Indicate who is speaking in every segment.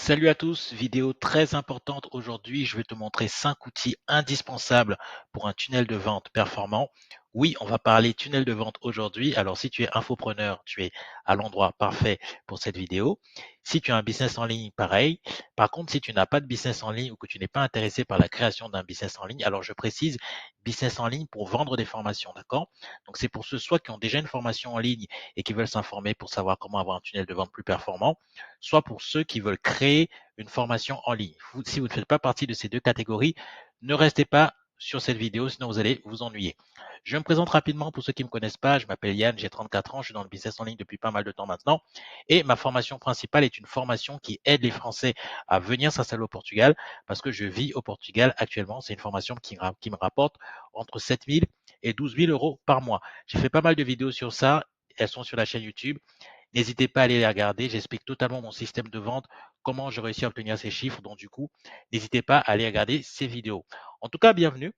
Speaker 1: Salut à tous, vidéo très importante aujourd'hui. Je vais te montrer 5 outils indispensables pour un tunnel de vente performant. Oui, on va parler tunnel de vente aujourd'hui. Alors, si tu es infopreneur, tu es à l'endroit parfait pour cette vidéo. Si tu as un business en ligne, pareil. Par contre, si tu n'as pas de business en ligne ou que tu n'es pas intéressé par la création d'un business en ligne, alors je précise business en ligne pour vendre des formations, d'accord? Donc, c'est pour ceux soit qui ont déjà une formation en ligne et qui veulent s'informer pour savoir comment avoir un tunnel de vente plus performant, soit pour ceux qui veulent créer une formation en ligne. Si vous ne faites pas partie de ces deux catégories, ne restez pas sur cette vidéo, sinon vous allez vous ennuyer. Je me présente rapidement pour ceux qui ne me connaissent pas. Je m'appelle Yann, j'ai 34 ans, je suis dans le business en ligne depuis pas mal de temps maintenant. Et ma formation principale est une formation qui aide les Français à venir s'installer au Portugal parce que je vis au Portugal actuellement. C'est une formation qui me rapporte entre 7 000 et 12 000 euros par mois. J'ai fait pas mal de vidéos sur ça. Elles sont sur la chaîne YouTube. N'hésitez pas à aller les regarder. J'explique totalement mon système de vente, comment j'ai réussi à obtenir ces chiffres. Donc, du coup, n'hésitez pas à aller regarder ces vidéos. En tout cas, bienvenue.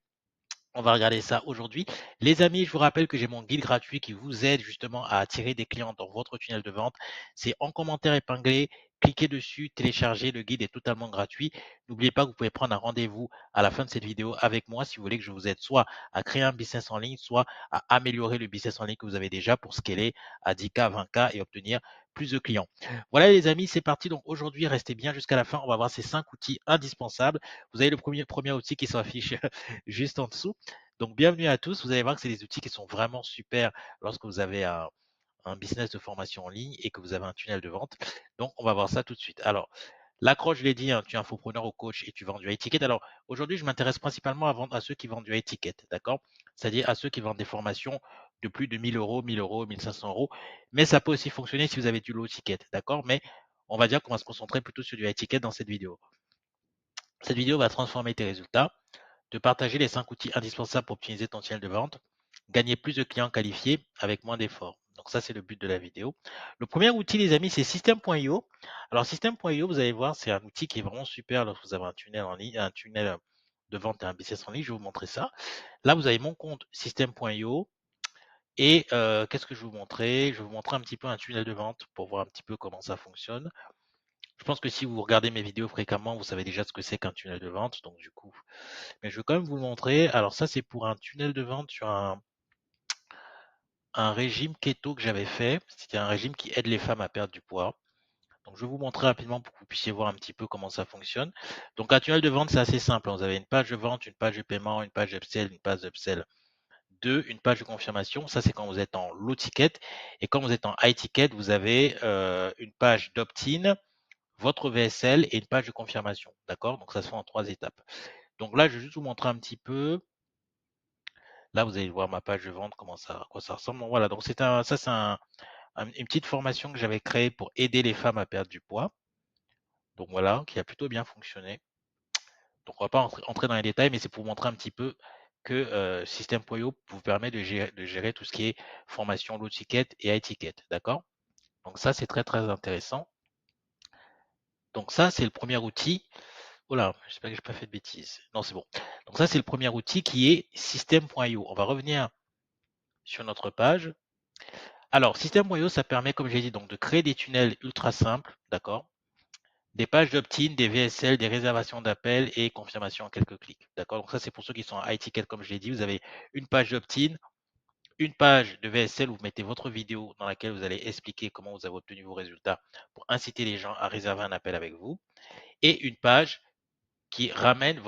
Speaker 1: On va regarder ça aujourd'hui. Les amis, je vous rappelle que j'ai mon guide gratuit qui vous aide justement à attirer des clients dans votre tunnel de vente. C'est en commentaire épinglé. Cliquez dessus, téléchargez. Le guide est totalement gratuit. N'oubliez pas que vous pouvez prendre un rendez-vous à la fin de cette vidéo avec moi si vous voulez que je vous aide soit à créer un business en ligne, soit à améliorer le business en ligne que vous avez déjà pour scaler à 10K, 20K et obtenir plus de clients. Voilà les amis, c'est parti. Donc aujourd'hui, restez bien jusqu'à la fin. On va voir ces 5 outils indispensables. Vous avez le premier outil qui s'affiche juste en dessous. Donc, bienvenue à tous. Vous allez voir que c'est des outils qui sont vraiment super lorsque vous avez un business de formation en ligne et que vous avez un tunnel de vente. Donc, on va voir ça tout de suite. Alors, l'accroche, je l'ai dit, hein, tu es infopreneur ou coach et tu vends du high ticket. Alors, aujourd'hui, je m'intéresse principalement à ceux qui vendent du high ticket, d'accord? C'est-à-dire à ceux qui vendent des formations de plus de 1000 euros, 1000 euros, 1500 euros. Mais ça peut aussi fonctionner si vous avez du low ticket, d'accord? Mais on va dire qu'on va se concentrer plutôt sur du high ticket dans cette vidéo. Cette vidéo va transformer tes résultats, te partager les 5 outils indispensables pour optimiser ton tunnel de vente, gagner plus de clients qualifiés avec moins d'efforts. Donc ça, c'est le but de la vidéo. Le premier outil, les amis, c'est System.io. Alors System.io, vous allez voir, c'est un outil qui est vraiment super lorsque vous avez un tunnel en ligne, un tunnel de vente et un business en ligne. Je vais vous montrer ça. Là, vous avez mon compte System.io. Et qu'est-ce que je vais vous montrer? Je vais vous montrer un petit peu un tunnel de vente pour voir un petit peu comment ça fonctionne. Je pense que si vous regardez mes vidéos fréquemment, vous savez déjà ce que c'est qu'un tunnel de vente. Donc du coup, mais je vais quand même vous le montrer. Alors ça, c'est pour un tunnel de vente sur un régime keto que j'avais fait. C'était un régime qui aide les femmes à perdre du poids. Donc je vais vous montrer rapidement pour que vous puissiez voir un petit peu comment ça fonctionne. Donc un tunnel de vente, c'est assez simple. Vous avez une page de vente, une page de paiement, une page d'upsell, une page d'upsell 2, une page de confirmation. Ça, c'est quand vous êtes en low ticket. Et quand vous êtes en high ticket, vous avez une page d'opt-in, votre VSL et une page de confirmation. D'accord? Donc ça se fait en 3 étapes. Donc là, je vais juste vous montrer un petit peu. Là, vous allez voir ma page de vente, à quoi ça ressemble. Donc voilà, donc ça c'est une petite formation que j'avais créée pour aider les femmes à perdre du poids. Donc voilà, qui a plutôt bien fonctionné. Donc on va pas entrer dans les détails, mais c'est pour vous montrer un petit peu que System.io vous permet de gérer tout ce qui est formation low ticket et high ticket. D'accord? Donc ça, c'est très très intéressant. Donc ça, c'est le premier outil. Oh là, j'espère que j'ai pas fait de bêtises. Non, c'est bon. Donc ça, c'est le premier outil qui est System.io. On va revenir sur notre page. Alors, System.io, ça permet, comme j'ai dit, donc de créer des tunnels ultra simples, d'accord? Des pages d'opt-in, des VSL, des réservations d'appels et confirmation en quelques clics, d'accord? Donc ça, c'est pour ceux qui sont à high ticket, comme je l'ai dit. Vous avez une page d'opt-in, une page de VSL où vous mettez votre vidéo dans laquelle vous allez expliquer comment vous avez obtenu vos résultats pour inciter les gens à réserver un appel avec vous, et une page qui ramène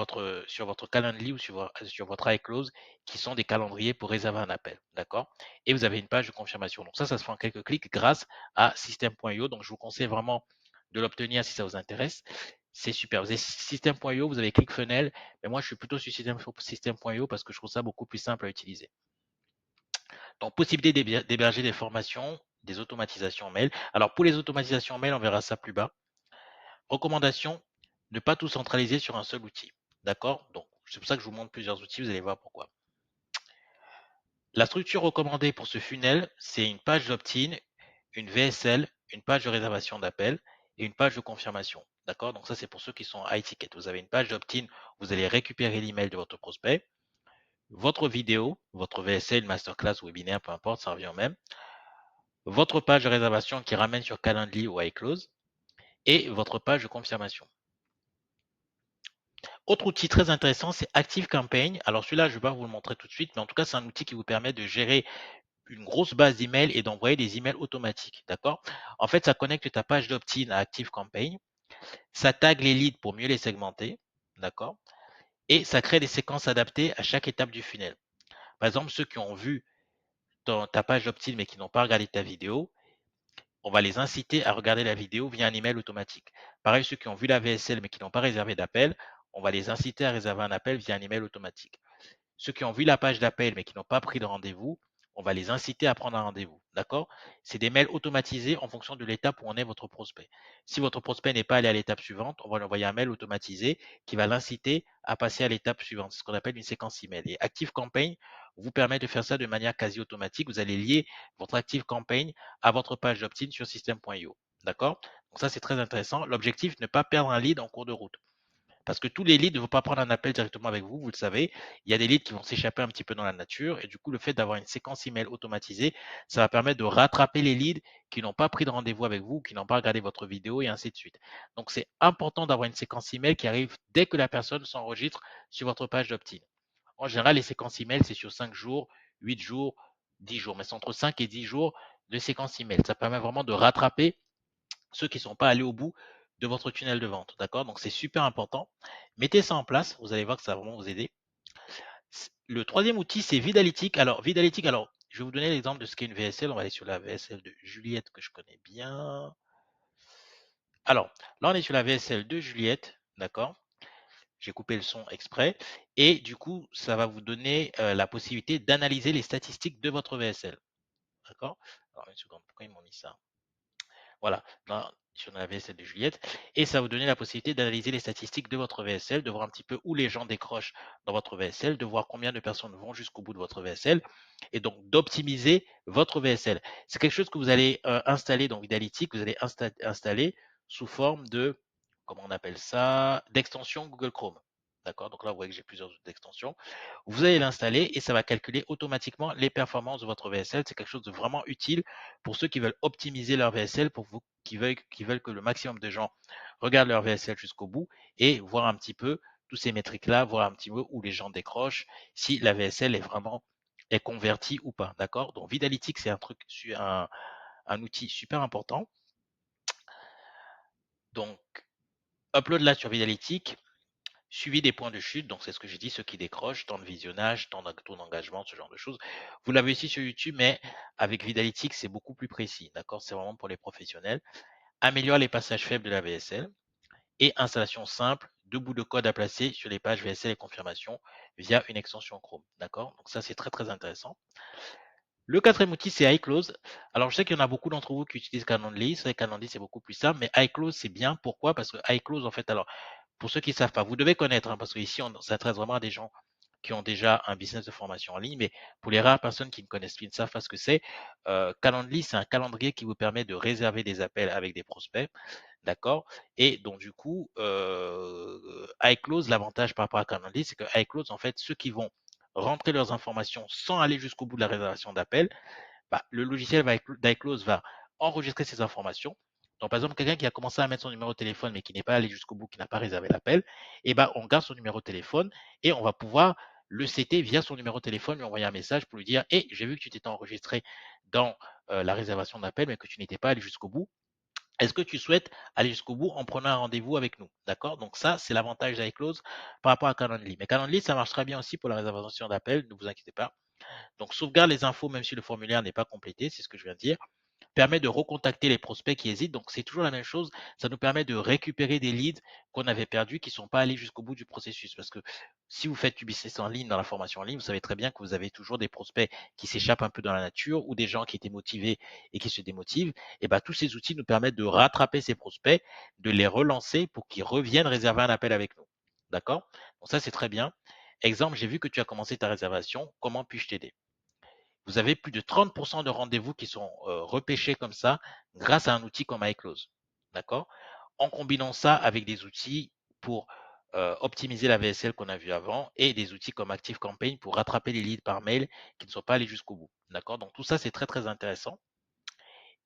Speaker 1: sur votre Calendly ou sur votre iClose, qui sont des calendriers pour réserver un appel. D'accord? Et vous avez une page de confirmation. Donc ça se fait en quelques clics grâce à System.io. Donc je vous conseille vraiment de l'obtenir si ça vous intéresse. C'est super. Vous avez System.io, vous avez ClickFunnels, mais moi je suis plutôt sur System.io parce que je trouve ça beaucoup plus simple à utiliser. Donc possibilité d'héberger des formations, des automatisations mail. Alors pour les automatisations mail, on verra ça plus bas. Recommandation, ne pas tout centraliser sur un seul outil. D'accord? Donc, c'est pour ça que je vous montre plusieurs outils, vous allez voir pourquoi. La structure recommandée pour ce funnel, c'est une page d'opt-in, une VSL, une page de réservation d'appel et une page de confirmation. D'accord? Donc ça, c'est pour ceux qui sont high ticket. Vous avez une page d'opt-in, vous allez récupérer l'email de votre prospect, votre vidéo, votre VSL, masterclass, webinaire, peu importe, ça revient au même. Votre page de réservation qui ramène sur Calendly ou iClose et votre page de confirmation. Autre outil très intéressant, c'est ActiveCampaign. Alors celui-là, je ne vais pas vous le montrer tout de suite, mais en tout cas, c'est un outil qui vous permet de gérer une grosse base d'emails et d'envoyer des emails automatiques. D'accord? En fait, ça connecte ta page d'opt-in à ActiveCampaign. Ça tag les leads pour mieux les segmenter. D'accord? Et ça crée des séquences adaptées à chaque étape du funnel. Par exemple, ceux qui ont vu ta page d'opt-in mais qui n'ont pas regardé ta vidéo, on va les inciter à regarder la vidéo via un email automatique. Pareil, ceux qui ont vu la VSL mais qui n'ont pas réservé d'appel, on va les inciter à réserver un appel via un email automatique. Ceux qui ont vu la page d'appel mais qui n'ont pas pris de rendez-vous, on va les inciter à prendre un rendez-vous. D'accord? C'est des mails automatisés en fonction de l'étape où on est votre prospect. Si votre prospect n'est pas allé à l'étape suivante, on va lui envoyer un mail automatisé qui va l'inciter à passer à l'étape suivante. C'est ce qu'on appelle une séquence email. Et ActiveCampaign vous permet de faire ça de manière quasi automatique. Vous allez lier votre ActiveCampaign à votre page d'opt-in sur system.io. D'accord? Donc ça, c'est très intéressant. L'objectif, ne pas perdre un lead en cours de route. Parce que tous les leads ne vont pas prendre un appel directement avec vous, vous le savez. Il y a des leads qui vont s'échapper un petit peu dans la nature. Et du coup, le fait d'avoir une séquence email automatisée, ça va permettre de rattraper les leads qui n'ont pas pris de rendez-vous avec vous, qui n'ont pas regardé votre vidéo et ainsi de suite. Donc, c'est important d'avoir une séquence email qui arrive dès que la personne s'enregistre sur votre page d'opt-in. En général, les séquences email, c'est sur 5 jours, 8 jours, 10 jours. Mais c'est entre 5 et 10 jours de séquence email. Ça permet vraiment de rattraper ceux qui ne sont pas allés au bout de votre tunnel de vente. D'accord? Donc, c'est super important. Mettez ça en place. Vous allez voir que ça va vraiment vous aider. Le troisième outil, c'est Vidalytic. Alors, Vidalytic, alors, je vais vous donner l'exemple de ce qu'est une VSL. On va aller sur la VSL de Juliette que je connais bien. Alors, là, on est sur la VSL de Juliette. D'accord? J'ai coupé le son exprès. Et du coup, ça va vous donner la possibilité d'analyser les statistiques de votre VSL. D'accord? Alors, une seconde, pourquoi ils m'ont mis ça? Voilà, là, sur la VSL de Juliette. Et ça va vous donner la possibilité d'analyser les statistiques de votre VSL, de voir un petit peu où les gens décrochent dans votre VSL, de voir combien de personnes vont jusqu'au bout de votre VSL, et donc d'optimiser votre VSL. C'est quelque chose que vous allez installer dans Vidalytic, vous allez installer sous forme de, comment on appelle ça, d'extension Google Chrome. D'accord? Donc là, vous voyez que j'ai plusieurs extensions. Vous allez l'installer et ça va calculer automatiquement les performances de votre VSL. C'est quelque chose de vraiment utile pour ceux qui veulent optimiser leur VSL, pour vous qui veulent que le maximum de gens regardent leur VSL jusqu'au bout et voir un petit peu tous ces métriques-là, voir un petit peu où les gens décrochent, si la VSL est convertie ou pas. D'accord? Donc Vidalytic, c'est un outil super important. Donc, upload là sur Vidalytic. Suivi des points de chute, donc c'est ce que j'ai dit, ceux qui décrochent, temps de visionnage, temps d'engagement, ce genre de choses. Vous l'avez ici sur YouTube, mais avec Vidalytics, c'est beaucoup plus précis, d'accord? C'est vraiment pour les professionnels. Améliore les passages faibles de la VSL et installation simple de bouts de code à placer sur les pages VSL et confirmation via une extension Chrome, d'accord? Donc ça, c'est très, très intéressant. Le quatrième outil, c'est iClose. Alors, je sais qu'il y en a beaucoup d'entre vous qui utilisent Calendly. C'est vrai que Calendly, c'est beaucoup plus simple, mais iClose, c'est bien. Pourquoi? Parce que iClose, en fait, alors, pour ceux qui ne savent pas, vous devez connaître, hein, parce qu'ici, on s'adresse vraiment à des gens qui ont déjà un business de formation en ligne, mais pour les rares personnes qui ne connaissent, qui ne savent pas ce que c'est, Calendly, c'est un calendrier qui vous permet de réserver des appels avec des prospects, d'accord? Et donc, du coup, iClose, l'avantage par rapport à Calendly, c'est que iClose, en fait, ceux qui vont rentrer leurs informations sans aller jusqu'au bout de la réservation d'appel, bah, le logiciel d'iClose va enregistrer ces informations. Donc, par exemple, quelqu'un qui a commencé à mettre son numéro de téléphone, mais qui n'est pas allé jusqu'au bout, qui n'a pas réservé l'appel, et ben, on garde son numéro de téléphone et on va pouvoir le CT via son numéro de téléphone, lui envoyer un message pour lui dire: hey, j'ai vu que tu t'étais enregistré dans la réservation d'appel, mais que tu n'étais pas allé jusqu'au bout. Est-ce que tu souhaites aller jusqu'au bout en prenant un rendez-vous avec nous? D'accord? Donc, ça, c'est l'avantage d'iClose par rapport à Calendly. Mais Calendly, ça marche très bien aussi pour la réservation d'appel, ne vous inquiétez pas. Donc, sauvegarde les infos même si le formulaire n'est pas complété, c'est ce que je viens de dire. Permet de recontacter les prospects qui hésitent. Donc, c'est toujours la même chose. Ça nous permet de récupérer des leads qu'on avait perdus, qui ne sont pas allés jusqu'au bout du processus. Parce que si vous faites du business en ligne, dans la formation en ligne, vous savez très bien que vous avez toujours des prospects qui s'échappent un peu dans la nature ou des gens qui étaient motivés et qui se démotivent. Et bien, tous ces outils nous permettent de rattraper ces prospects, de les relancer pour qu'ils reviennent réserver un appel avec nous. D'accord? Donc, ça, c'est très bien. Exemple, j'ai vu que tu as commencé ta réservation. Comment puis-je t'aider? Vous avez plus de 30% de rendez-vous qui sont repêchés comme ça grâce à un outil comme iClose. D'accord? En combinant ça avec des outils pour optimiser la VSL qu'on a vu avant et des outils comme ActiveCampaign pour rattraper les leads par mail qui ne sont pas allés jusqu'au bout. D'accord? Donc tout ça, c'est très très intéressant.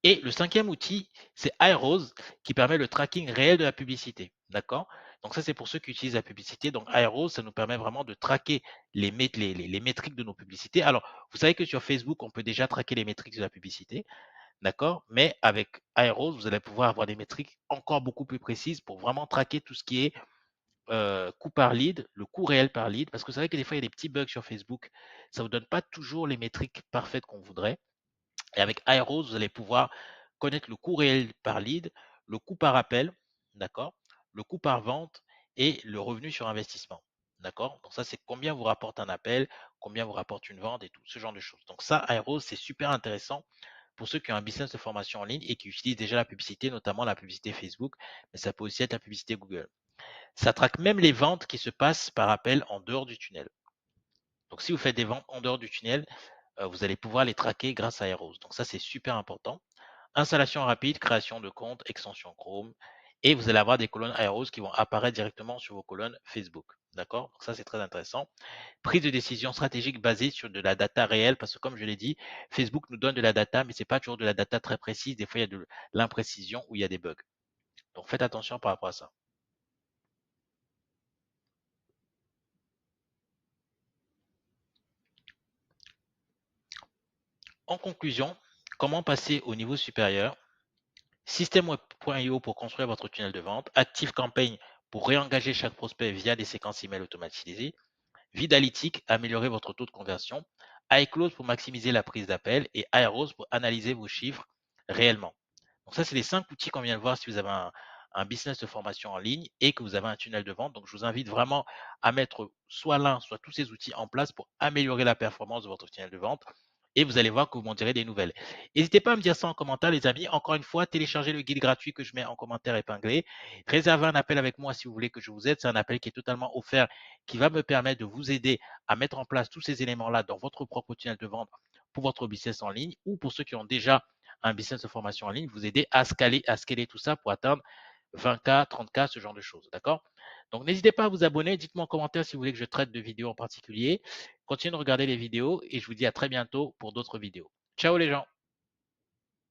Speaker 1: Et le cinquième outil, c'est Aeros qui permet le tracking réel de la publicité. D'accord? Donc ça, c'est pour ceux qui utilisent la publicité. Donc Aeros, ça nous permet vraiment de traquer les métriques de nos publicités. Alors, vous savez que sur Facebook, on peut déjà traquer les métriques de la publicité. D'accord? Mais avec Aeros, vous allez pouvoir avoir des métriques encore beaucoup plus précises pour vraiment traquer tout ce qui est coût par lead, le coût réel par lead. Parce que vous savez que des fois, il y a des petits bugs sur Facebook. Ça ne vous donne pas toujours les métriques parfaites qu'on voudrait. Et avec Aeros, vous allez pouvoir connaître le coût réel par lead, le coût par appel, d'accord, le coût par vente et le revenu sur investissement. D'accord? Donc ça, c'est combien vous rapporte un appel, combien vous rapporte une vente et tout ce genre de choses. Donc ça, Aeros, c'est super intéressant pour ceux qui ont un business de formation en ligne et qui utilisent déjà la publicité, notamment la publicité Facebook, mais ça peut aussi être la publicité Google. Ça traque même les ventes qui se passent par appel en dehors du tunnel. Donc si vous faites des ventes en dehors du tunnel, vous allez pouvoir les traquer grâce à Aeros. Donc ça, c'est super important. Installation rapide, création de compte, extension Chrome. Et vous allez avoir des colonnes Aeros qui vont apparaître directement sur vos colonnes Facebook. D'accord? Donc ça, c'est très intéressant. Prise de décision stratégique basée sur de la data réelle, parce que comme je l'ai dit, Facebook nous donne de la data, mais ce n'est pas toujours de la data très précise. Des fois, il y a de l'imprécision ou il y a des bugs. Donc faites attention par rapport à ça. En conclusion, comment passer au niveau supérieur? Système.io pour construire votre tunnel de vente. ActiveCampaign pour réengager chaque prospect via des séquences email automatisées. Vidalytic, améliorer votre taux de conversion. iClose pour maximiser la prise d'appel. Et Aeros pour analyser vos chiffres réellement. Donc ça, c'est les 5 outils qu'on vient de voir si vous avez un business de formation en ligne et que vous avez un tunnel de vente. Donc, je vous invite vraiment à mettre soit l'un, soit tous ces outils en place pour améliorer la performance de votre tunnel de vente. Et vous allez voir que vous m'en direz des nouvelles. N'hésitez pas à me dire ça en commentaire, les amis. Encore une fois, téléchargez le guide gratuit que je mets en commentaire épinglé. Réservez un appel avec moi si vous voulez que je vous aide. C'est un appel qui est totalement offert, qui va me permettre de vous aider à mettre en place tous ces éléments-là dans votre propre tunnel de vente pour votre business en ligne ou pour ceux qui ont déjà un business de formation en ligne, vous aider à scaler tout ça pour atteindre 20K, 30K, ce genre de choses. D'accord? Donc, n'hésitez pas à vous abonner. Dites-moi en commentaire si vous voulez que je traite de vidéos en particulier. Continuez de regarder les vidéos et je vous dis à très bientôt pour d'autres vidéos. Ciao les gens!